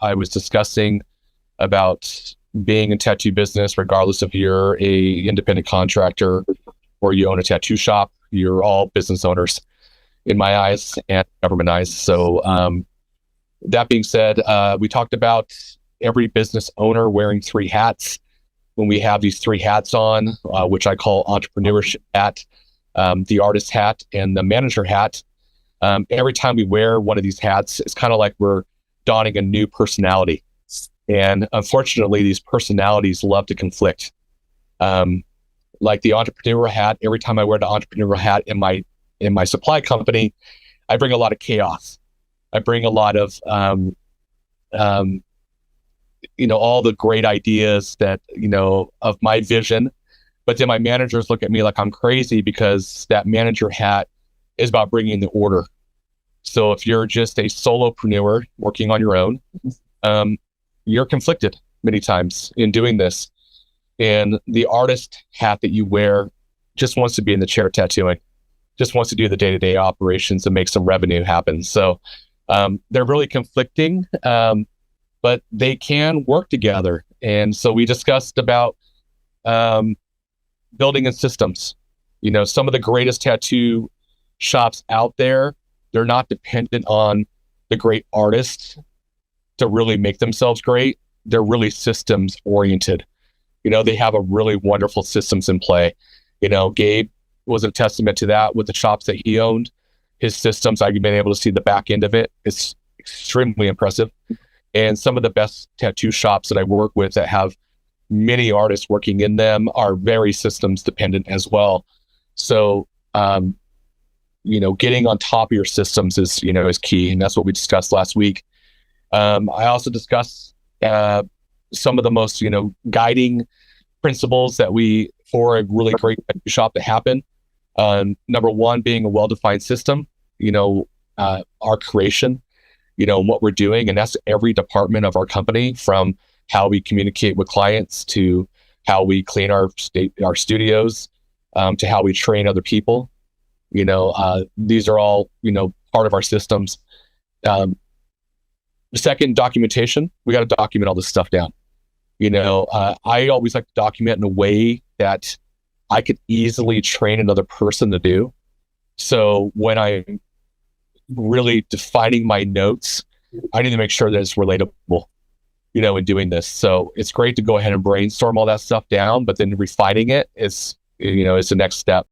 I was discussing about being in tattoo business, regardless if you're a independent contractor or you own a tattoo shop, you're all business owners in my eyes and government eyes. So that being said, we talked about every business owner wearing three hats. When we have these three hats on, which I call entrepreneurship hat, the artist hat, and the manager hat, every time we wear one of these hats, it's kind of like we're donning a new personality. And unfortunately, these personalities love to conflict. Like the entrepreneurial hat, every time I wear the entrepreneurial hat in my supply company, I bring a lot of chaos. I bring a lot of all the great ideas that, of my vision. But then my managers look at me like I'm crazy because that manager hat is about bringing the order. So if you're just a solopreneur working on your own, you're conflicted many times in doing this. And the artist hat that you wear just wants to be in the chair tattooing, just wants to do the day-to-day operations and make some revenue happen. So they're really conflicting, but they can work together. And so we discussed about building in systems. Some of the greatest tattoo shops out there, they're not dependent on the great artists to really make themselves great. They're really systems oriented. They have a really wonderful systems in play. Gabe was a testament to that with the shops that he owned. His systems, I've been able to see the back end of it. It's extremely impressive. And some of the best tattoo shops that I work with that have many artists working in them are very systems dependent as well. So, getting on top of your systems is key. And that's what we discussed last week. I also discussed some of the most, guiding principles that for a really great tattoo shop to happen. Number one being a well-defined system, our creation, what we're doing. And that's every department of our company, from how we communicate with clients to how we clean our studios, to how we train other people. These are all, part of our systems. The second, documentation. We got to document all this stuff down. I always like to document in a way that I could easily train another person to do. So when I'm really defining my notes, I need to make sure that it's relatable, in doing this. So it's great to go ahead and brainstorm all that stuff down, but then refining it is, is the next step.